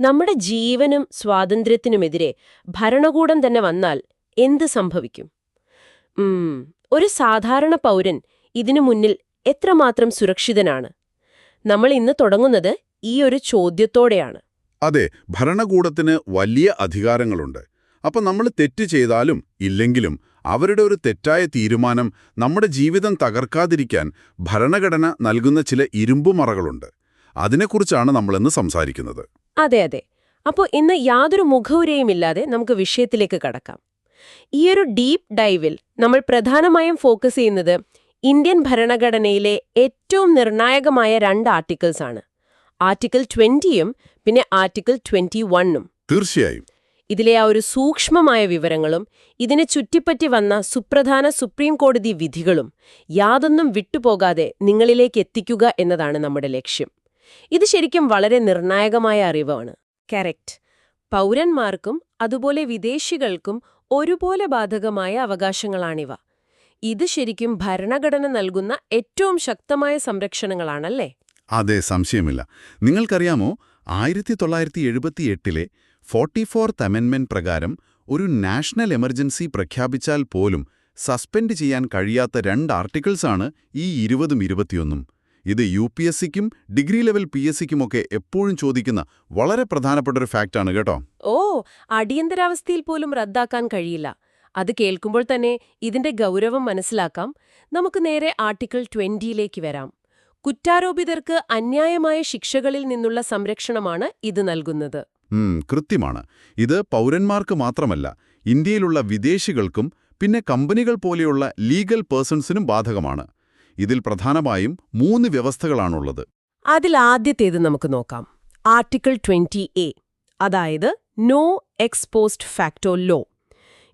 നമ്മുടെ ജീവനും സ്വാതന്ത്ര്യത്തിനുമെതിരെ ഭരണകൂടം തന്നെ വന്നാൽ എന്ത് സംഭവിക്കും? ഒരു സാധാരണ പൗരൻ ഇതിനു മുന്നിൽ എത്രമാത്രം സുരക്ഷിതനാണ്? നമ്മൾ ഇന്ന് തുടങ്ങുന്നത് ഈ ഒരു ചോദ്യത്തോടെയാണ്. അതെ, ഭരണകൂടത്തിന് വലിയ അധികാരങ്ങളുണ്ട്. അപ്പൊ നമ്മൾ തെറ്റ് ചെയ്താലും ഇല്ലെങ്കിലും അവരുടെ ഒരു തെറ്റായ തീരുമാനം നമ്മുടെ ജീവിതം തകർക്കാതിരിക്കാൻ ഭരണഘടന നൽകുന്ന ചില ഇരുമ്പുമറകളുണ്ട്. അതിനെക്കുറിച്ചാണ് നമ്മളിന്ന് സംസാരിക്കുന്നത്. അതെ അതെ. അപ്പോൾ ഇന്ന് യാതൊരു മുഖവുരയുമില്ലാതെ നമുക്ക് വിഷയത്തിലേക്ക് കടക്കാം. ഈയൊരു ഡീപ്പ് ഡൈവിൽ നമ്മൾ പ്രധാനമായും ഫോക്കസ് ചെയ്യുന്നത് ഇന്ത്യൻ ഭരണഘടനയിലെ ഏറ്റവും നിർണായകമായ 2 ആർട്ടിക്കിൾസ് ആണ്. ആർട്ടിക്കിൾ 20യും പിന്നെ ആർട്ടിക്കിൾ 21ഉം. തീർച്ചയായും. ഇതിലെ ആ ഒരു സൂക്ഷ്മമായ വിവരങ്ങളും ഇതിനെ ചുറ്റിപ്പറ്റി വന്ന സുപ്രധാന സുപ്രീം കോടതി വിധികളും യാതൊന്നും വിട്ടുപോകാതെ നിങ്ങളിലേക്ക് എത്തിക്കുക എന്നതാണ് നമ്മുടെ ലക്ഷ്യം. ഇത് ശരിക്കും വളരെ നിർണായകമായ അറിവാണ്. കറക്റ്റ്. പൗരന്മാർക്കും അതുപോലെ വിദേശികൾക്കും ഒരുപോലെ ബാധകമായ അവകാശങ്ങളാണിവ. ഇത് ശരിക്കും ഭരണഘടന നൽകുന്ന ഏറ്റവും ശക്തമായ സംരക്ഷണങ്ങളാണല്ലേ? അതെ, സംശയമില്ല. നിങ്ങൾക്കറിയാമോ, 1978-ലെ 44th അമെൻമെന്റ് പ്രകാരം ഒരു നാഷണൽ എമർജൻസി പ്രഖ്യാപിച്ചാൽ പോലും സസ്പെൻഡ് ചെയ്യാൻ കഴിയാത്ത 2 ആർട്ടിക്കിൾസാണ് ഈ 20ഉം 21ഉം. ഇത് UPSCക്കും ഡിഗ്രി ലെവൽ PSCക്കുമൊക്കെ എപ്പോഴും ചോദിക്കുന്ന വളരെ പ്രധാനപ്പെട്ടൊരു ഫാക്റ്റാണ് കേട്ടോ. ഓ, അടിയന്തരാവസ്ഥയിൽ പോലും റദ്ദാക്കാൻ കഴിയില്ല. അത് കേൾക്കുമ്പോൾ തന്നെ ഇതിന്റെ ഗൗരവം മനസ്സിലാക്കാം. നമുക്ക് നേരെ ആർട്ടിക്കിൾ 20ലേക്ക് വരാം. കുറ്റാരോപിതർക്ക് അന്യായമായ ശിക്ഷകളിൽ നിന്നുള്ള സംരക്ഷണമാണ് ഇത് നൽകുന്നത്. കൃത്യമാണ്. ഇത് പൗരന്മാർക്ക് മാത്രമല്ല, ഇന്ത്യയിലുള്ള വിദേശികൾക്കും പിന്നെ കമ്പനികൾ പോലെയുള്ള ലീഗൽ പേഴ്സൺസിനും ബാധകമാണ്. ഇതിൽ പ്രധാനമായും 3 വ്യവസ്ഥകളാണുള്ളത്. അതിൽ ആദ്യത്തേത് നമുക്ക് നോക്കാം. ആർട്ടിക്കിൾ 20A, അതായത് no ex post facto law.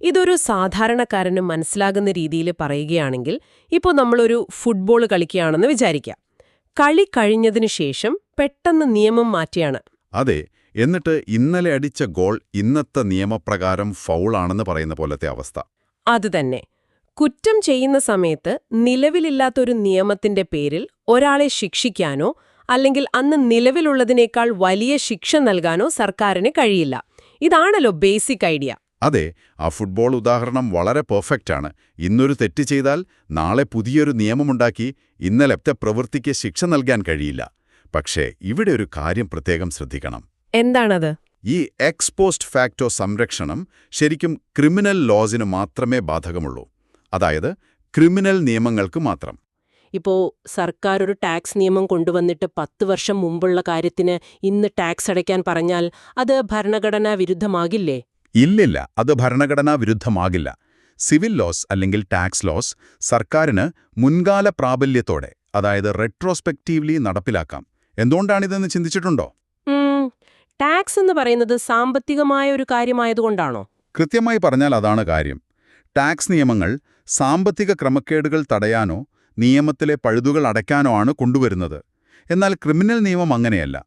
ഇതൊരു സാധാരണക്കാരന് മനസ്സിലാകുന്ന രീതിയിൽ പറയുകയാണെങ്കിൽ, ഇപ്പോൾ നമ്മളൊരു ഫുട്ബോൾ കളിക്കുകയാണെന്ന് വിചാരിക്കാം. കളി കഴിഞ്ഞതിനു ശേഷം പെട്ടെന്ന് നിയമം മാറ്റിയാണ്. അതെ, എന്നിട്ട് ഇന്നലെ അടിച്ച ഗോൾ ഇന്നത്തെ നിയമപ്രകാരം ഫൗളാണെന്ന് പറയുന്ന പോലത്തെ അവസ്ഥ. അതുതന്നെ. കുറ്റം ചെയ്യുന്ന സമയത്ത് നിലവിലില്ലാത്തൊരു നിയമത്തിന്റെ പേരിൽ ഒരാളെ ശിക്ഷിക്കാനോ അല്ലെങ്കിൽ അന്ന് നിലവിലുള്ളതിനേക്കാൾ വലിയ ശിക്ഷ നൽകാനോ സർക്കാരിന് കഴിയില്ല. ഇതാണല്ലോ ബേസിക് ഐഡിയ. അതെ, ആ ഫുട്ബോൾ ഉദാഹരണം വളരെ പെർഫെക്റ്റാണ്. ഇന്നൊരു തെറ്റ് ചെയ്താൽ നാളെ പുതിയൊരു നിയമമുണ്ടാക്കി ഇന്നലത്തെ പ്രവൃത്തിക്ക് ശിക്ഷ നൽകാൻ കഴിയില്ല. പക്ഷേ ഇവിടെ ഒരു കാര്യം പ്രത്യേകം ശ്രദ്ധിക്കണം. എന്താണത്? ഈ എക്സ് പോസ്റ്റ് ഫാക്ടോ സംരക്ഷണം ശരിക്കും ക്രിമിനൽ ലോസിന് മാത്രമേ ബാധകമുള്ളൂ. അതായത് ക്രിമിനൽ നിയമങ്ങൾക്ക് മാത്രം. ഇപ്പോ സർക്കാർ ഒരു ടാക്സ് നിയമം കൊണ്ടുവന്നിട്ട് 10 വർഷം മുമ്പുള്ള കാര്യത്തിന് ഇന്ന് ടാക്സ് അടയ്ക്കാൻ പറഞ്ഞാൽ അത് ഭരണഘടനാ വിരുദ്ധമാകില്ലേ? ഇല്ലില്ല, അത് ഭരണഘടനാ വിരുദ്ധമാകില്ല. സിവിൽ ലോസ് അല്ലെങ്കിൽ ടാക്സ് ലോസ് സർക്കാരിന് മുൻകാല പ്രാബല്യത്തോടെ, അതായത് റെട്രോസ്പെക്റ്റീവ്ലി നടപ്പിലാക്കാം. എന്തുകൊണ്ടാണിതെന്ന് ചിന്തിച്ചിട്ടുണ്ടോ? ടാക്സ് എന്ന് പറയുന്നത് സാമ്പത്തികമായ ഒരു കാര്യമായതുകൊണ്ടാണോ? കൃത്യമായി പറഞ്ഞാൽ അതാണ് കാര്യം. ടാക്സ് നിയമങ്ങൾ സാമ്പത്തിക ക്രമക്കേടുകൾ തടയാനോ നിയമത്തിലെ പഴുതുകൾ അടയ്ക്കാനോ ആണ് കൊണ്ടുവരുന്നത്. എന്നാൽ ക്രിമിനൽ നിയമം അങ്ങനെയല്ല.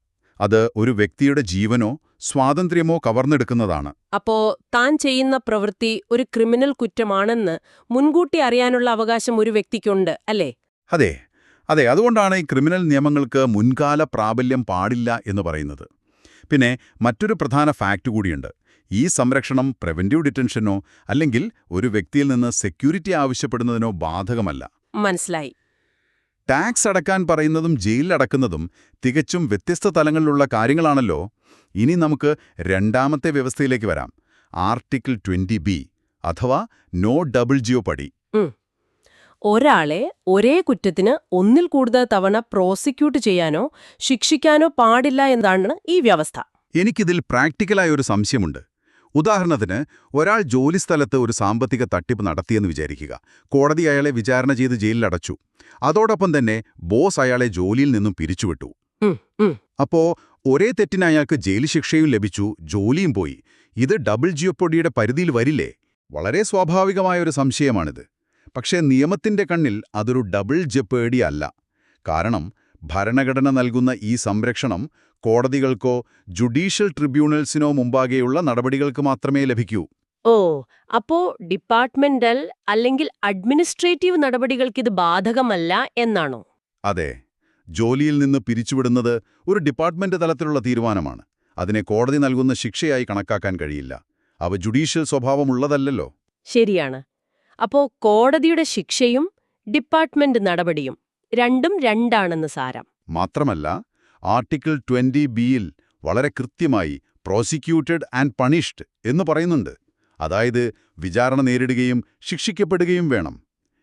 അത് ഒരു വ്യക്തിയുടെ ജീവനോ സ്വാതന്ത്ര്യമോ കവർന്നെടുക്കുന്നതാണ്. അപ്പോ താൻ ചെയ്യുന്ന പ്രവൃത്തി ഒരു ക്രിമിനൽ കുറ്റമാണെന്ന് മുൻകൂട്ടി അറിയാനുള്ള അവകാശം ഒരു വ്യക്തിക്കുണ്ട്, അല്ലേ? അതെ അതെ, അതുകൊണ്ടാണ് ഈ ക്രിമിനൽ നിയമങ്ങൾക്ക് മുൻകാല പ്രാബല്യം പാടില്ല എന്ന് പറയുന്നത്. പിന്നെ മറ്റൊരു പ്രധാന ഫാക്റ്റ് കൂടിയുണ്ട്. ഈ സംരക്ഷണം പ്രിവന്റീവ് ഡിറ്റൻഷനോ അല്ലെങ്കിൽ ഒരു വ്യക്തിയിൽ നിന്ന് സെക്യൂരിറ്റി ആവശ്യപ്പെടുന്നതിനോ ബാധകമല്ല. മനസ്സിലായി. ടാക്സ് അടക്കാൻ പറയുന്നതും ജയിലിലടക്കുന്നതും തികച്ചും വ്യത്യസ്ത തലങ്ങളിലുള്ള കാര്യങ്ങളാണല്ലോ. ഇനി നമുക്ക് രണ്ടാമത്തെ വ്യവസ്ഥയിലേക്ക് വരാം. ആർട്ടിക്കിൾ 20B, അഥവാ നോ ഡബിൾ ജിയോപടി. ഒരാളെ ഒരേ കുറ്റത്തിന് ഒന്നിൽ കൂടുതൽ തവണ പ്രോസിക്യൂട്ട് ചെയ്യാനോ ശിക്ഷിക്കാനോ പാടില്ല എന്നതാണ് ഈ വ്യവസ്ഥ. എനിക്കിതിൽ പ്രാക്ടിക്കലായ ഒരു സംശയമുണ്ട്. ഉദാഹരണത്തിന്, ഒരാൾ ജോലിസ്ഥലത്ത് ഒരു സാമ്പത്തിക തട്ടിപ്പ് നടത്തിയെന്ന് വിചാരിക്കുക. കോടതി അയാളെ വിചാരണ ചെയ്ത് ജയിലിലടച്ചു. അതോടൊപ്പം തന്നെ ബോസ് അയാളെ ജോലിയിൽ നിന്നും പിരിച്ചുവിട്ടു. അപ്പോ ഒരേ തെറ്റിന് അയാൾക്ക് ജയിൽ ശിക്ഷയും ലഭിച്ചു, ജോലിയും പോയി. ഇത് ഡബിൾ ജിയോപൊഡിയുടെ പരിധിയിൽ വരില്ലേ? വളരെ സ്വാഭാവികമായൊരു സംശയമാണിത്. പക്ഷേ നിയമത്തിന്റെ കണ്ണിൽ അതൊരു ഡബിൾ ജെപ്പേർഡി അല്ല. കാരണം ഭരണഘടന നൽകുന്ന ഈ സംരക്ഷണം കോടതികൾക്കോ ജുഡീഷ്യൽ ട്രിബ്യൂണൽസിനോ മുമ്പാകെയുള്ള നടപടികൾക്ക് മാത്രമേ ലഭിക്കൂ. ഓ, അപ്പോ ഡിപ്പാർട്ട്മെന്റൽ അല്ലെങ്കിൽ അഡ്മിനിസ്ട്രേറ്റീവ് നടപടികൾക്കിത് ബാധകമല്ല എന്നാണോ? അതെ, ജോലിയിൽ നിന്ന് പിരിച്ചുവിടുന്നത് ഒരു ഡിപ്പാർട്ട്മെന്റ് തലത്തിലുള്ള തീരുമാനമാണ്. അതിനെ കോടതി നൽകുന്ന ശിക്ഷയായി കണക്കാക്കാൻ കഴിയില്ല. അവ ജുഡീഷ്യൽ സ്വഭാവമുള്ളതല്ലല്ലോ. ശരിയാണ്. അപ്പോ കോടതിയുടെ ശിക്ഷയും ഡിപ്പാർട്ട്മെന്റ് നടപടിയും രണ്ടും രണ്ടാണെന്ന് സാരം. മാത്രമല്ല, ആർട്ടിക്കിൾ 20(b)യിൽ വളരെ കൃത്യമായി പ്രോസിക്യൂട്ടഡ് ആൻഡ് പണിഷ്ഡ് എന്ന് പറയുന്നുണ്ട്. അതായത് വിചാരണ നേരിടുകയും ശിക്ഷിക്കപ്പെടുകയും വേണം.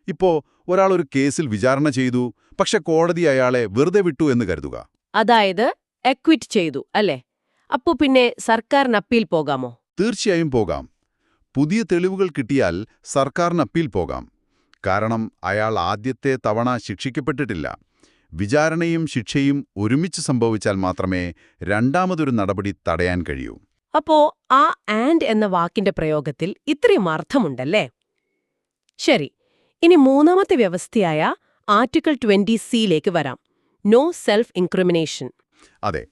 ഇപ്പോ ഒരാൾ ഒരു കേസിൽ വിചാരണ ചെയ്തു, പക്ഷെ കോടതി അയാളെ വെറുതെ വിട്ടു എന്ന് കരുതുക. അതായത് അക്വിറ്റ് ചെയ്തു അല്ലേ? അപ്പോ പിന്നെ സർക്കാരിന് അപ്പീൽ പോകാമോ? തീർച്ചയായും പോകാം. പുതിയ തെളിവുകൾ കിട്ടിയാൽ സർക്കാരിന് അപ്പീൽ പോകാം. കാരണം അയാൾ ആദ്യത്തെ തവണ ശിക്ഷിക്കപ്പെട്ടിട്ടില്ല. വിചാരണയും ശിക്ഷയും ഒരുമിച്ച് സംഭവിച്ചാൽ മാത്രമേ രണ്ടാമതൊരു നടപടി തടയാൻ കഴിയൂ. അപ്പോ ആ ആൻഡ് എന്ന വാക്കിന്റെ പ്രയോഗത്തിൽ ഇത്രയും അർത്ഥമുണ്ടല്ലേ? ശരി, ഇനി മൂന്നാമത്തെ വ്യവസ്ഥയായ ആർട്ടിക്കിൾ 20(c)യിലേക്ക് വരാം. No self incrimination. അതെ,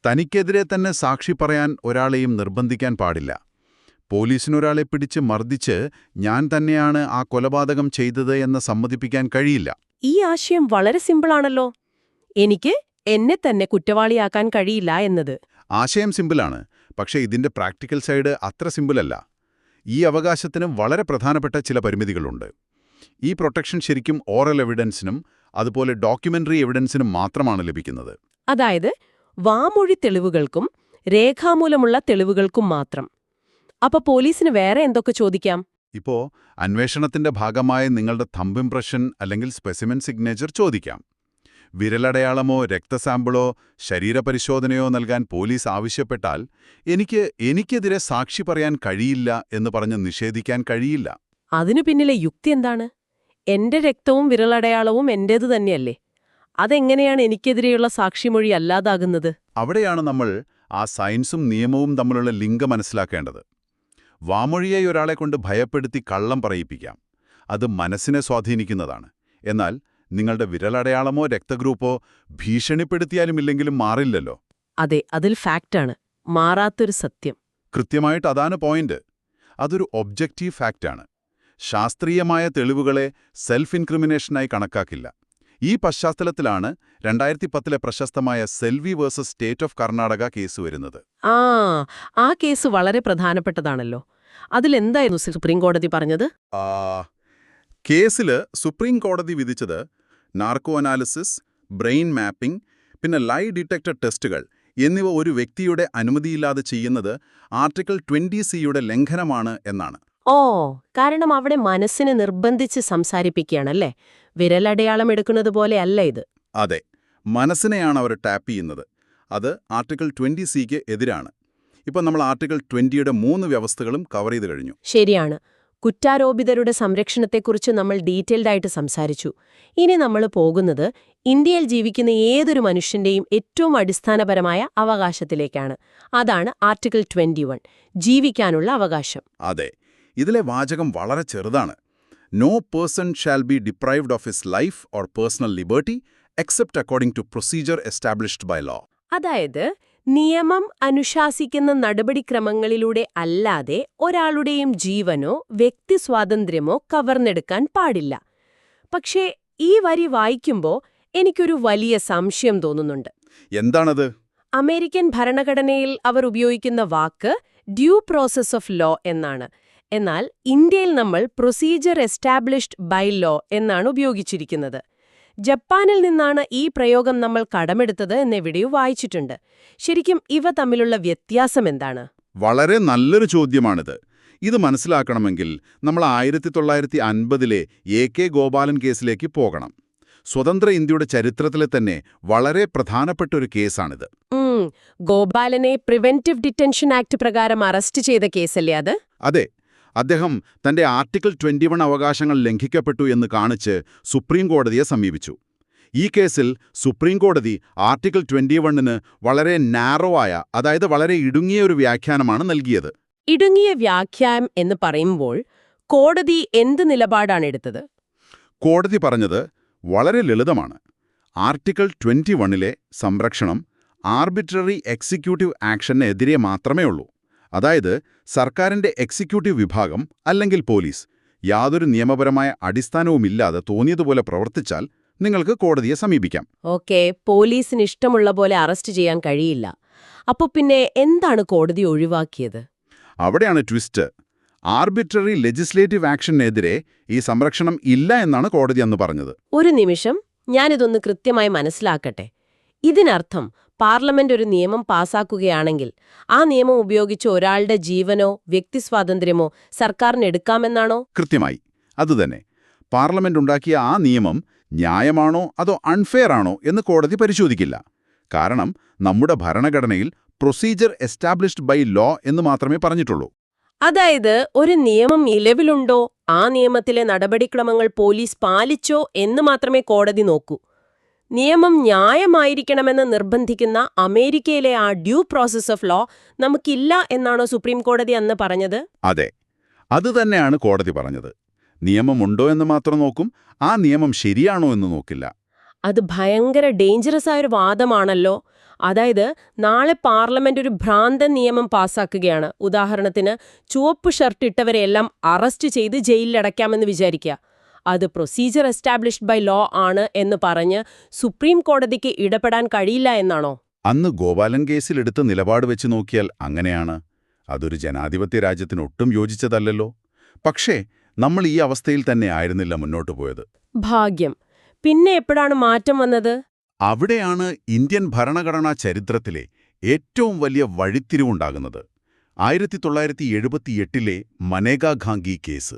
തനിക്കെതിരെ തന്നെ സാക്ഷി പറയാൻ ഒരാളെയും നിർബന്ധിക്കാൻ പാടില്ല. പോലീസിനൊരാളെ പിടിച്ച് മർദ്ദിച്ച് ഞാൻ തന്നെയാണ് ആ കൊലപാതകം ചെയ്തത് എന്ന് സമ്മതിപ്പിക്കാൻ കഴിയില്ല. ഈ ആശയം വളരെ സിമ്പിളാണല്ലോ. എനിക്ക് എന്നെ തന്നെ കുറ്റവാളിയാക്കാൻ കഴിയില്ല എന്നത്. ആശയം സിമ്പിളാണ്, പക്ഷേ ഇതിന്റെ പ്രാക്ടിക്കൽ സൈഡ് അത്ര സിമ്പിളല്ല. ഈ അവകാശത്തിന് വളരെ പ്രധാനപ്പെട്ട ചില പരിമിതികളുണ്ട്. ഈ പ്രൊട്ടക്ഷൻ ശരിക്കും ഓറൽ എവിഡൻസിനും അതുപോലെ ഡോക്യുമെന്ററി എവിഡൻസിനും മാത്രമാണ് ലഭിക്കുന്നത്. അതായത് വാമൊഴി തെളിവുകൾക്കും രേഖാമൂലമുള്ള തെളിവുകൾക്കും മാത്രം. അപ്പൊ പോലീസിന് വേറെ എന്തൊക്കെ ചോദിക്കാം? ഇപ്പോ അന്വേഷണത്തിന്റെ ഭാഗമായ നിങ്ങളുടെ തമ്പ് ഇംപ്രഷൻ അല്ലെങ്കിൽ സ്പെസിമെൻ സിഗ്നേച്ചർ ചോദിക്കാം. വിരലടയാളമോ രക്തസാമ്പിളോ ശരീരപരിശോധനയോ നൽകാൻ പോലീസ് ആവശ്യപ്പെട്ടാൽ എനിക്കെതിരെ സാക്ഷി പറയാൻ കഴിയില്ല എന്ന് പറഞ്ഞ് നിഷേധിക്കാൻ കഴിയില്ല. അതിനു പിന്നിലെ യുക്തി എന്താണ്? എന്റെ രക്തവും വിരലടയാളവും എന്റേതു തന്നെയല്ലേ? അതെങ്ങനെയാണ് എനിക്കെതിരെയുള്ള സാക്ഷിമൊഴി അല്ലാതാകുന്നത്? അവിടെയാണ് നമ്മൾ ആ സയൻസും നിയമവും തമ്മിലുള്ള ലിങ്ക് മനസ്സിലാക്കേണ്ടത്. വാമൊഴിയായി ഒരാളെ കൊണ്ട് ഭയപ്പെടുത്തി കള്ളം പറയിപ്പിക്കാം. അത് മനസ്സിനെ സ്വാധീനിക്കുന്നതാണ്. എന്നാൽ നിങ്ങളുടെ വിരലടയാളമോ രക്തഗ്രൂപ്പോ ഭീഷണിപ്പെടുത്തിയാലും ഇല്ലെങ്കിലും മാറില്ലല്ലോ. അതെ, അതിൽ ഫാക്റ്റാണ്, മാറാത്തൊരു സത്യം. കൃത്യമായിട്ട് അതാണ് പോയിന്റ്. അതൊരു ഒബ്ജക്റ്റീവ് ഫാക്റ്റാണ്. ശാസ്ത്രീയമായ തെളിവുകളെ സെൽഫ് ഇൻക്രിമിനേഷനായി കണക്കാക്കില്ല. ഈ പശ്ചാത്തലത്തിലാണ് 2010 പ്രശസ്തമായ Selvi versus state of Karnataka case വരുന്നത്. ആ കേസ് വളരെ പ്രധാനപ്പെട്ടതാണല്ലോ. അതിലെന്തായിരുന്നു സുപ്രീം കോടതി പറഞ്ഞത്? കേസില് സുപ്രീം കോടതി വിധിച്ചത് നാർക്കോ അനാലിസിസ്, ബ്രെയിൻ മാപ്പിംഗ്, പിന്നെ ലൈ ഡിറ്റക്ടർ ടെസ്റ്റുകൾ എന്നിവ ഒരു വ്യക്തിയുടെ അനുമതിയില്ലാതെ ചെയ്യുന്നത് ആർട്ടിക്കിൾ 20(c)യുടെ ലംഘനമാണ് എന്നാണ്. കാരണം അവിടെ മനസ്സിനെ നിർബന്ധിച്ച് സംസാരിപ്പിക്കുകയാണല്ലേ? വിരലടയാളം എടുക്കുന്നത് പോലെയല്ല ഇത്. അതെ, മനസ്സിനെയാണ് അവർ ടാപ്പ് ചെയ്യുന്നത്. അത് ആർട്ടിക്കിൾ 20(c)ക്ക് എതിരാണ്. ഇപ്പം നമ്മൾ ആർട്ടിക്കിൾ 20യുടെ 3 വ്യവസ്ഥകളും കവർ ചെയ്ത് കഴിഞ്ഞു. ശരിയാണ്. കുറ്റാരോപിതരുടെ സംരക്ഷണത്തെക്കുറിച്ച് നമ്മൾ ഡീറ്റെയിൽഡ് ആയിട്ട് സംസാരിച്ചു. ഇനി നമ്മൾ പോകുന്നത് ഇന്ത്യയിൽ ജീവിക്കുന്ന ഏതൊരു മനുഷ്യന്റെയും ഏറ്റവും അടിസ്ഥാനപരമായ അവകാശത്തിലേക്കാണ്. അതാണ് ആർട്ടിക്കിൾ 21, ജീവിക്കാനുള്ള അവകാശം. അതെ, ഇതിലെ വാചകം വളരെ ചെറുതാണ്. No person shall be deprived of his life or personal liberty except according to procedure established by law. അതായത് നിയമം അനുശാസിക്കുന്ന നടപടിക്രമങ്ങളിലൂടെ അല്ലാതെ ഒരാളുടെയും ജീവനോ വ്യക്തി സ്വാതന്ത്ര്യമോ കവർന്നെടുക്കാൻ പാടില്ല. പക്ഷേ ഈ വരി വായിക്കുമ്പോൾ എനിക്കൊരു വലിയ സംശയം തോന്നുന്നുണ്ട്. എന്താണത്? അമേരിക്കൻ ഭരണഘടനയിൽ അവർ ഉപയോഗിക്കുന്ന വാക്ക് ഡ്യൂ പ്രോസസ് ഓഫ് ലോ എന്നാണ്. എന്നാൽ ഇന്ത്യയിൽ നമ്മൾ പ്രൊസീജിയർ എസ്റ്റാബ്ലിഷ്ഡ് ബൈ ലോ എന്നാണ് ഉപയോഗിച്ചിരിക്കുന്നത്. ജപ്പാനിൽ നിന്നാണ് ഈ പ്രയോഗം നമ്മൾ കടമെടുത്തത് എന്നെവിടെയോ വായിച്ചിട്ടുണ്ട്. ശരിക്കും ഇവ തമ്മിലുള്ള വ്യത്യാസം എന്താണ്? വളരെ നല്ലൊരു ചോദ്യമാണിത്. ഇത് മനസ്സിലാക്കണമെങ്കിൽ നമ്മൾ 1950-ലെ AK ഗോപാലൻ കേസിലേക്ക് പോകണം. സ്വതന്ത്ര ഇന്ത്യയുടെ ചരിത്രത്തിലെ തന്നെ വളരെ പ്രധാനപ്പെട്ട ഒരു കേസാണിത്. ഗോപാലനെ പ്രിവെന്റീവ് ഡിറ്റൻഷൻ ആക്ട് പ്രകാരം അറസ്റ്റ് ചെയ്ത കേസല്ലേ അത്? അതെ, അദ്ദേഹം തന്റെ ആർട്ടിക്കിൾ 21 അവകാശങ്ങൾ ലംഘിക്കപ്പെട്ടു എന്ന് കാണിച്ച് സുപ്രീം കോടതിയെ സമീപിച്ചു. ഈ കേസിൽ സുപ്രീം കോടതി ആർട്ടിക്കിൾ 21ന് വളരെ നാരോവായ, അതായത് വളരെ ഇടുങ്ങിയ ഒരു വ്യാഖ്യാനമാണ് നൽകിയത്. ഇടുങ്ങിയ വ്യാഖ്യാനം എന്ന് പറയുമ്പോൾ കോടതി എന്ത് നിലപാടാണ് എടുത്തത്? കോടതി പറഞ്ഞത് വളരെ ലളിതമാണ്. ആർട്ടിക്കിൾ 21ലെ സംരക്ഷണം ആർബിട്രറി എക്സിക്യൂട്ടീവ് ആക്ഷനെതിരെ മാത്രമേ ഉള്ളൂ. അതായത് സർക്കാരിന്റെ എക്സിക്യൂട്ടീവ് വിഭാഗം അല്ലെങ്കിൽ പോലീസ് യാതൊരു നിയമപരമായ അടിസ്ഥാനവുമില്ലാതെ തോന്നിയതുപോലെ പ്രവർത്തിച്ചാൽ നിങ്ങൾക്ക് കോടതിയെ സമീപിക്കാം. പോലീസിന് ഇഷ്ടമുള്ള പോലെ അറസ്റ്റ് ചെയ്യാൻ കഴിയില്ല. അപ്പൊ പിന്നെ എന്താണ് കോടതി ഒഴിവാക്കിയത്? അവിടെയാണ് ട്വിസ്റ്റ്. ആർബിട്രറി ലെജിസ്ലേറ്റീവ് ആക്ഷനെതിരെ ഈ സംരക്ഷണം ഇല്ല എന്നാണ് കോടതി അന്ന് പറഞ്ഞത്. ഒരു നിമിഷം, ഞാനിതൊന്ന് കൃത്യമായി മനസ്സിലാക്കട്ടെ. ഇതിനർത്ഥം പാർലമെന്റ് ഒരു നിയമം പാസാക്കുകയാണെങ്കിൽ ആ നിയമം ഉപയോഗിച്ച് ഒരാളുടെ ജീവനോ വ്യക്തിസ്വാതന്ത്ര്യമോ സർക്കാരിന് എടുക്കാമെന്നാണോ? കൃത്യമായി അതുതന്നെ. പാർലമെന്റ് ഉണ്ടാക്കിയ ആ നിയമം ന്യായമാണോ അതോ അൺഫെയർ ആണോ എന്ന് കോടതി പരിശോധിക്കില്ല. കാരണം നമ്മുടെ ഭരണഘടനയിൽ പ്രൊസീജിയർ എസ്റ്റാബ്ലിഷ്ഡ് ബൈ ലോ എന്ന് മാത്രമേ പറഞ്ഞിട്ടുള്ളൂ. അതായത് ഒരു നിയമം നിലവിലുണ്ടോ, ആ നിയമത്തിലെ നടപടിക്രമങ്ങൾ പോലീസ് പാലിച്ചോ എന്ന് മാത്രമേ കോടതി നോക്കൂ. നിയമം ന്യായമായിരിക്കണമെന്ന് നിർബന്ധിക്കുന്ന അമേരിക്കയിലെ ആ ഡ്യൂ പ്രോസസ് ഓഫ് ലോ നമുക്കില്ല എന്നാണോ സുപ്രീം കോടതി അന്ന് പറഞ്ഞത്? അതെ, അതുതന്നെയാണ് കോടതി പറഞ്ഞത്. നിയമമുണ്ടോ എന്ന് മാത്രം നോക്കും, ആ നിയമം ശരിയാണോ എന്ന് നോക്കില്ല. അത് ഭയങ്കര ഡേഞ്ചറസ് ആയൊരു വാദമാണല്ലോ. അതായത് നാളെ പാർലമെന്റ് ഒരു ഭ്രാന്തൻ നിയമം പാസാക്കുകയാണ്. ഉദാഹരണത്തിന് ചുവപ്പ് ഷർട്ട് ഇട്ടവരെയെല്ലാം അറസ്റ്റ് ചെയ്ത് ജയിലിലടയ്ക്കാമെന്ന് വിചാരിക്കുക. അത് പ്രൊസീജിയർ എസ്റ്റാബ്ലിഷ്ഡ് ബൈ ലോ ആണ് എന്ന് പറഞ്ഞ് സുപ്രീം കോടതിക്ക് ഇടപെടാൻ കഴിയില്ല എന്നാണോ? അന്ന് ഗോപാലൻ കേസിലെടുത്ത നിലപാട് വെച്ച് നോക്കിയാൽ അങ്ങനെയാണ്. അതൊരു ജനാധിപത്യ രാജ്യത്തിന് ഒട്ടും യോജിച്ചതല്ലല്ലോ. പക്ഷേ നമ്മൾ ഈ അവസ്ഥയിൽ തന്നെ ആയിരുന്നില്ല മുന്നോട്ടു പോയത്. ഭാഗ്യം. പിന്നെ എപ്പോഴാണ് മാറ്റം വന്നത്? അവിടെയാണ് ഇന്ത്യൻ ഭരണഘടനാ ചരിത്രത്തിലെ ഏറ്റവും വലിയ വഴിത്തിരിവുണ്ടാകുന്നത്. 1978 മനേകാ ഗാന്ധി കേസ്.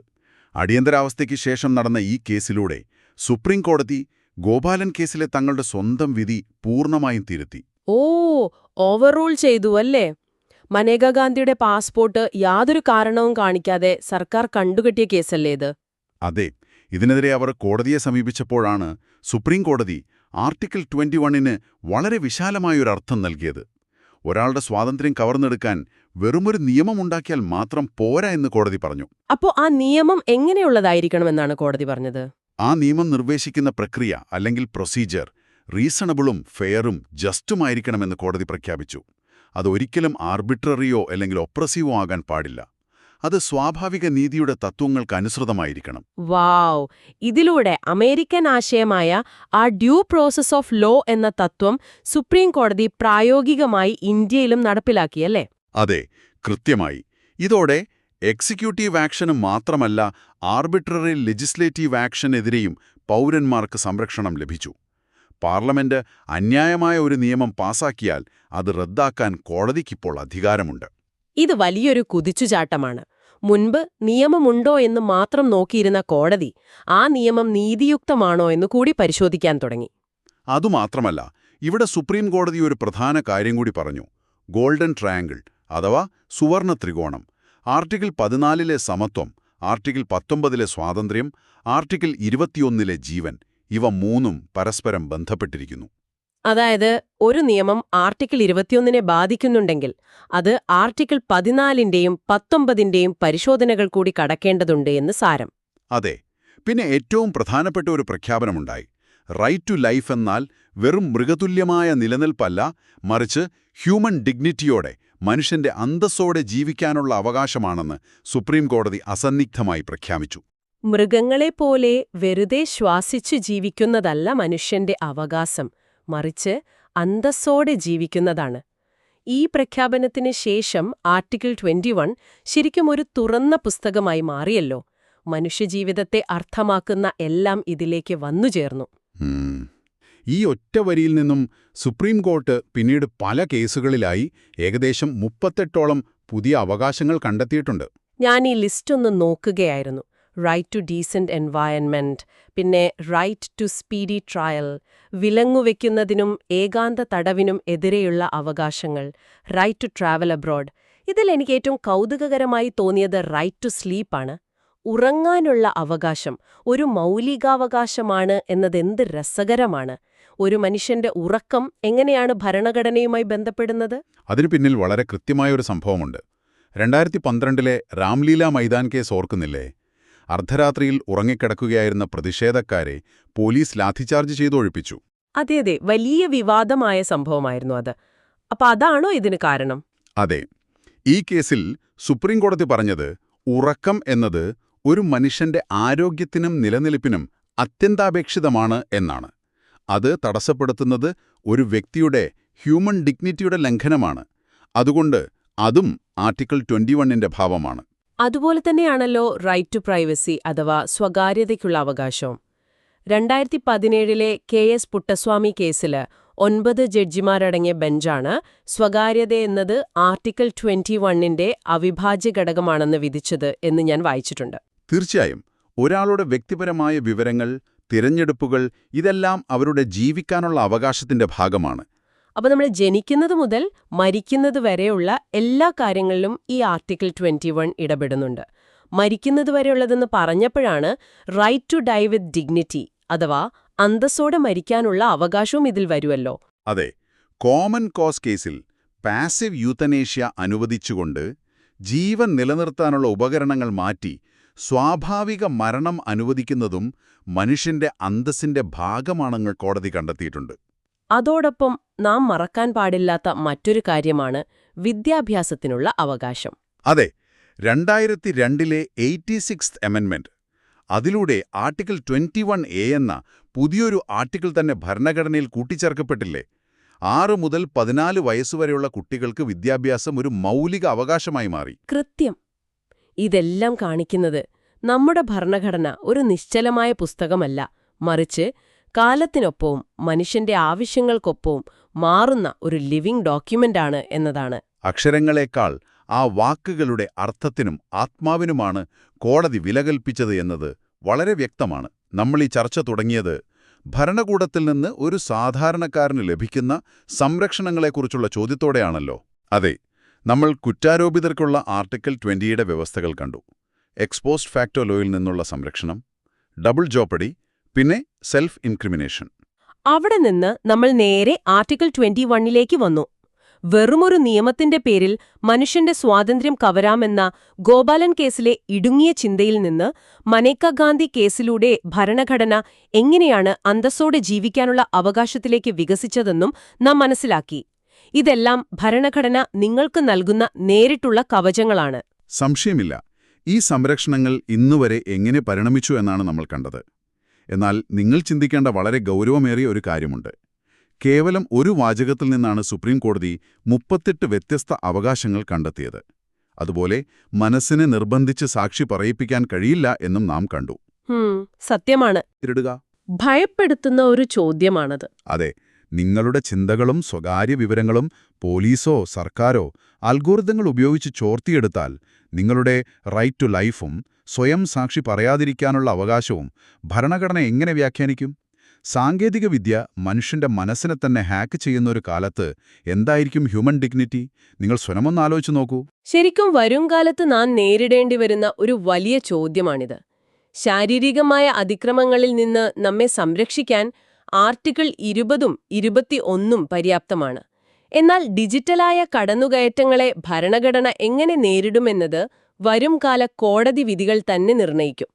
അടിയന്തരാവസ്ഥയ്ക്ക് ശേഷം നടന്ന ഈ കേസിലൂടെ സുപ്രീം കോടതി ഗോപാലൻ കേസിലെ തങ്ങളുടെ സ്വന്തം വിധി പൂർണ്ണമായും തിരുത്തി. ഓ, ഓവർറൂൾ ചെയ്തു അല്ലേ? മനേകാ ഗാന്ധിയുടെ പാസ്പോർട്ട് യാതൊരു കാരണവും കാണിക്കാതെ സർക്കാർ കണ്ടുകെട്ടിയ കേസല്ലേ ഇത്? അതെ, ഇതിനെതിരെ അവർ കോടതിയെ സമീപിച്ചപ്പോഴാണ് സുപ്രീം കോടതി ആർട്ടിക്കിൾ 21-ന് വളരെ വിശാലമായൊരർത്ഥം നൽകിയത്. ഒരാളുടെ സ്വാതന്ത്ര്യം കവർന്നെടുക്കാൻ വെറുമൊരു നിയമമുണ്ടാക്കിയാൽ മാത്രം പോരാ എന്ന് കോടതി പറഞ്ഞു. അപ്പോ ആ നിയമം എങ്ങനെയുള്ളതായിരിക്കണമെന്നാണ് കോടതി പറഞ്ഞത്? ആ നിയമം നിർദ്ദേശിക്കുന്ന പ്രക്രിയ അല്ലെങ്കിൽ പ്രൊസീജിയർ റീസണബിളും ഫെയറും ജസ്റ്റുമായിരിക്കണമെന്ന് കോടതി പ്രഖ്യാപിച്ചു. അതൊരിക്കലും ആർബിട്രറിയോ അല്ലെങ്കിൽ ഒപ്രസീവോ ആകാൻ പാടില്ല. അത് സ്വാഭാവിക നീതിയുടെ തത്വങ്ങൾക്കനുസൃതമായിരിക്കണം. വാവ്! ഇതിലൂടെ അമേരിക്കൻ ആശയമായ ആ ഡ്യൂ പ്രോസസ് ഓഫ് ലോ എന്ന തത്വം സുപ്രീം കോടതി പ്രായോഗികമായി ഇന്ത്യയിലും നടപ്പിലാക്കിയല്ലേ? അതെ, കൃത്യമായി. ഇതോടെ എക്സിക്യൂട്ടീവ് ആക്ഷന് മാത്രമല്ല ആർബിട്രറി ലെജിസ്ലേറ്റീവ് ആക്ഷനെതിരെയും പൗരന്മാർക്ക് സംരക്ഷണം ലഭിച്ചു. പാർലമെന്റ് അന്യായമായ ഒരു നിയമം പാസാക്കിയാൽ അത് റദ്ദാക്കാൻ കോടതിക്കിപ്പോൾ അധികാരമുണ്ട്. ഇത് വലിയൊരു കുതിച്ചുചാട്ടമാണ്. മുൻപ് നിയമമുണ്ടോ എന്ന് മാത്രം നോക്കിയിരുന്ന കോടതി ആ നിയമം നീതിയുക്തമാണോ എന്ന് കൂടി പരിശോധിക്കാൻ തുടങ്ങി. അതുമാത്രമല്ല, ഇവിടെ സുപ്രീം കോടതി ഒരു പ്രധാന കാര്യം കൂടി പറഞ്ഞു. ഗോൾഡൻ ട്രയാങ്കിൾ അഥവാ സുവർണ ത്രികോണം. ആർട്ടിക്കിൾ 14-ലെ സമത്വം, ആർട്ടിക്കിൾ 19-ലെ സ്വാതന്ത്ര്യം, ആർട്ടിക്കിൾ 21-ലെ ജീവൻ, ഇവ മൂന്നും പരസ്പരം ബന്ധപ്പെട്ടിരിക്കുന്നു. അതായത് ഒരു നിയമം ആർട്ടിക്കിൾ 21-നെ ബാധിക്കുന്നുണ്ടെങ്കിൽ അത് ആർട്ടിക്കിൾ 14-ന്റെയും 19-ന്റെയും പരിശോധനകൾ കൂടി കടക്കേണ്ടതുണ്ട് എന്ന് സാരം. അതെ. പിന്നെ ഏറ്റവും പ്രധാനപ്പെട്ട ഒരു പ്രഖ്യാപനമുണ്ടായി. റൈറ്റ് ടു ലൈഫ് എന്നാൽ വെറും മൃഗതുല്യമായ നിലനിൽപ്പല്ല, മറിച്ച് ഹ്യൂമൻ ഡിഗ്നിറ്റിയോടെ മനുഷ്യന്റെ അന്തസ്സോടെ ജീവിക്കാനുള്ള അവകാശമാണെന്ന് സുപ്രീം കോടതി അസന്നിഗ്ധമായി പ്രഖ്യാപിച്ചു. മൃഗങ്ങളെപ്പോലെ വെറുതെ ശ്വാസിച്ചു ജീവിക്കുന്നതല്ല മനുഷ്യന്റെ അവകാശം, മറിച്ച് അന്തസ്സോടെ ജീവിക്കുന്നതാണ്. ഈ പ്രഖ്യാപനത്തിന് ശേഷം ആർട്ടിക്കിൾ 21 ശരിക്കും ഒരു തുറന്ന പുസ്തകമായി മാറിയല്ലോ. മനുഷ്യജീവിതത്തെ അർത്ഥമാക്കുന്ന എല്ലാം ഇതിലേക്ക് വന്നുചേർന്നു. ഈ ഒറ്റ വരിയിൽ നിന്നും സുപ്രീം കോർട്ട് പിന്നീട് പല കേസുകളിലായി ഏകദേശം 38ഓളം പുതിയ അവകാശങ്ങൾ കണ്ടെത്തിയിട്ടുണ്ട്. ഞാൻ ഈ ലിസ്റ്റ് ഒന്ന് നോക്കുകയായിരുന്നു. റൈറ്റ് ടു ഡീസന്റ് എൻവയൺമെന്റ്, പിന്നെ റൈറ്റ് ടു സ്പീഡി ട്രയൽ, വിലങ്ങുവെക്കുന്നതിനും ഏകാന്ത തടവിനും എതിരെയുള്ള അവകാശങ്ങൾ, റൈറ്റ് ടു ട്രാവൽ അബ്രോഡ്. ഇതിൽ എനിക്ക് ഏറ്റവും കൗതുകകരമായി തോന്നിയത് റൈറ്റ് ടു സ്ലീപ്പാണ്. ഉറങ്ങാനുള്ള അവകാശം ഒരു മൗലികാവകാശമാണ് എന്നതെന്ത് രസകരമാണ്. ഒരു മനുഷ്യന്റെ ഉറക്കം എങ്ങനെയാണ് ഭരണഘടനയുമായി ബന്ധപ്പെടുന്നത്? അതിനു പിന്നിൽ വളരെ കൃത്യമായൊരു സംഭവമുണ്ട്. 2012-ലെ രാംലീല മൈതാൻ കേസ് ഓർക്കുന്നില്ലേ? അർദ്ധരാത്രിയിൽ ഉറങ്ങിക്കിടക്കുകയായിരുന്ന പ്രതിഷേധക്കാരെ പോലീസ് ലാത്തിചാർജ് ചെയ്തൊഴിപ്പിച്ചു. അതെ, വലിയ വിവാദമായ സംഭവമായിരുന്നു അത്. അപ്പൊ അതാണോ ഇതിന് കാരണം? അതെ. ഈ കേസിൽ സുപ്രീം കോടതി പറഞ്ഞത് ഉറക്കം എന്നത് ഒരു മനുഷ്യന്റെ ആരോഗ്യത്തിനും നിലനിൽപ്പിനും അത്യന്താപേക്ഷിതമാണ് എന്നാണ്. അത് തടസ്സപ്പെടുത്തുന്നത് ഒരു വ്യക്തിയുടെ ഹ്യൂമൻ ഡിഗ്നിറ്റിയുടെ ലംഘനമാണ്. അതുകൊണ്ട് അതും ആർട്ടിക്കിൾ 21ന്റെ ഭാവമാണ്. അതുപോലെ തന്നെയാണല്ലോ റൈറ്റ് ടു പ്രൈവസി അഥവാ സ്വകാര്യതയ്ക്കുള്ള അവകാശവും. 2017 KS പുട്ടസ്വാമി കേസില് 9 ജഡ്ജിമാരടങ്ങിയ ബെഞ്ചാണ് സ്വകാര്യതയെന്നത് ആർട്ടിക്കിൾ 21ന്റെ അവിഭാജ്യ ഘടകമാണെന്ന് വിധിച്ചത് എന്ന് ഞാൻ വായിച്ചിട്ടുണ്ട്. തീർച്ചയായും ഒരാളുടെ വ്യക്തിപരമായ വിവരങ്ങൾ, തിരഞ്ഞെടുപ്പുകൾ ഇതെല്ലാം അവരുടെ ജീവിക്കാനുള്ള അവകാശത്തിന്റെ ഭാഗമാണ്. അപ്പോൾ നമ്മൾ ജനിക്കുന്നത് മുതൽ മരിക്കുന്നത് വരെയുള്ള എല്ലാ കാര്യങ്ങളിലും ഈ ആർട്ടിക്കിൾ 21 ഇടപെടുന്നുണ്ട്. മരിക്കുന്നത് വരെയുള്ളതെന്ന് പറഞ്ഞപ്പോഴാണ് right to die with dignity അഥവാ അന്തസ്സോടെ മരിക്കാനുള്ള അവകാശവും ഇതിൽ വരുമല്ലോ. അതെ, കോമൺ കോസ് കേസിൽ പാസീവ് യൂത്തനേഷ്യ അനുവദിച്ചുകൊണ്ട് ജീവൻ നിലനിർത്താനുള്ള ഉപകരണങ്ങൾ മാറ്റി സ്വാഭാവിക മരണം അനുവദിക്കുന്നതും മനുഷ്യന്റെ അന്തസ്സിന്റെ ഭാഗമാണെന്ന് കോടതി കണ്ടെത്തിയിട്ടുണ്ട്. അതോടൊപ്പം നാം മറക്കാൻ പാടില്ലാത്ത മറ്റൊരു കാര്യമാണ് വിദ്യാഭ്യാസത്തിനുള്ള അവകാശം. അതെ, 2002 86th അമെൻമെന്റ്, അതിലൂടെ ആർട്ടിക്കിൾ 21A എന്ന പുതിയൊരു ആർട്ടിക്കിൾ തന്നെ ഭരണഘടനയിൽ കൂട്ടിച്ചേർക്കപ്പെട്ടില്ലേ? 6 മുതൽ 14 വയസ്സുവരെയുള്ള കുട്ടികൾക്ക് വിദ്യാഭ്യാസം ഒരു മൗലിക അവകാശമായി മാറി. കൃത്യം. ഇതെല്ലാം കാണിക്കുന്നത് നമ്മുടെ ഭരണഘടന ഒരു നിശ്ചലമായ പുസ്തകമല്ല, മറിച്ച് കാലത്തിനൊപ്പവും മനുഷ്യന്റെ ആവശ്യങ്ങൾക്കൊപ്പവും മാറുന്ന ഒരു ലിവിംഗ് ഡോക്യുമെന്റാണ് എന്നതാണ്. അക്ഷരങ്ങളെക്കാൾ ആ വാക്കുകളുടെ അർത്ഥത്തിനും ആത്മാവിനുമാണ് കോടതി വിലകൽപ്പിച്ചത് എന്നത് വളരെ വ്യക്തമാണ്. നമ്മൾ ഈ ചർച്ച തുടങ്ങിയത് ഭരണകൂടത്തിൽ നിന്ന് ഒരു സാധാരണക്കാരന് ലഭിക്കുന്ന സംരക്ഷണങ്ങളെക്കുറിച്ചുള്ള ചോദ്യത്തോടെയാണല്ലോ. അതെ, നമ്മൾ കുറ്റാരോപിതർക്കുള്ള ആർട്ടിക്കിൾ 20യുടെ വ്യവസ്ഥകൾ കണ്ടു. എക്സ്പോസ്റ്റ് ഫാക്ടോ ലോയിൽ നിന്നുള്ള സംരക്ഷണം, ഡബിൾ ജോപ്പഡി, പിന്നെ സെൽഫ് ഇൻക്രിമിനേഷൻ. അവിടെ നിന്ന് നമ്മൾ നേരെ ആർട്ടിക്കിൾ 21ലേക്ക് വന്നു. വെറുമൊരു നിയമത്തിന്റെ പേരിൽ മനുഷ്യന്റെ സ്വാതന്ത്ര്യം കവരാമെന്ന ഗോപാലൻ കേസിലെ ഇടുങ്ങിയ ചിന്തയിൽ നിന്ന് മനേക ഗാന്ധി കേസിലൂടെ ഭരണഘടന എങ്ങനെയാണ് അന്തസ്സോടെ ജീവിക്കാനുള്ള അവകാശത്തിലേക്ക് വികസിച്ചതെന്നും നാം മനസ്സിലാക്കി. ഇതെല്ലാം ഭരണഘടന നിങ്ങൾക്ക് നൽകുന്ന നേരിട്ടുള്ള കവചങ്ങളാണ്. സംശയമില്ല, ഈ സംരക്ഷണങ്ങൾ ഇന്നുവരെ എങ്ങനെ പരിണമിച്ചു എന്നാണ് നമ്മൾ കണ്ടത്. എന്നാൽ നിങ്ങൾ ചിന്തിക്കേണ്ട വളരെ ഗൗരവമേറിയ ഒരു കാര്യമുണ്ട്. കേവലം ഒരു വാചകത്തിൽ നിന്നാണ് സുപ്രീം കോടതി 38 വ്യത്യസ്ത അവകാശങ്ങൾ കണ്ടെത്തിയത്. അതുപോലെ മനസ്സിനെ നിർബന്ധിച്ച് സാക്ഷി പറയിപ്പിക്കാൻ കഴിയില്ല എന്നും നാം കണ്ടു. സത്യമാണ്. ഇടുക ഭയപ്പെടുത്തുന്ന ഒരു ചോദ്യമാണത്. അതെ, നിങ്ങളുടെ ചിന്തകളും സ്വകാര്യ വിവരങ്ങളും പോലീസോ സർക്കാരോ അൽഗോരിതങ്ങൾ ഉപയോഗിച്ച് ചോർത്തിയെടുത്താൽ നിങ്ങളുടെ റൈറ്റ് ടു ലൈഫും സ്വയം സാക്ഷി പറയാതിരിക്കാനുള്ള അവകാശവും ഭരണഘടന എങ്ങനെ വ്യാഖ്യാനിക്കും? സാങ്കേതികവിദ്യ മനുഷ്യന്റെ മനസ്സിനെ തന്നെ ഹാക്ക് ചെയ്യുന്നൊരു കാലത്ത് എന്തായിരിക്കും ഹ്യൂമൻ ഡിഗ്നിറ്റി? നിങ്ങൾ സ്വയമൊന്നാലോചിച്ചു നോക്കൂ. ശരിക്കും വരുംകാലത്ത് നാം നേരിടേണ്ടി വരുന്ന ഒരു വലിയ ചോദ്യമാണിത്. ശാരീരികമായ അതിക്രമങ്ങളിൽ നിന്ന് നമ്മെ സംരക്ഷിക്കാൻ ആർട്ടിക്കിൾ 20ഉം 21ഉം പര്യാപ്തമാണ്. എന്നാൽ ഡിജിറ്റലായ കടന്നുകയറ്റങ്ങളെ ഭരണഘടന എങ്ങനെ നേരിടുമെന്നത് വരുംകാല കോടതി വിധികൾ തന്നെ നിർണയിക്കും.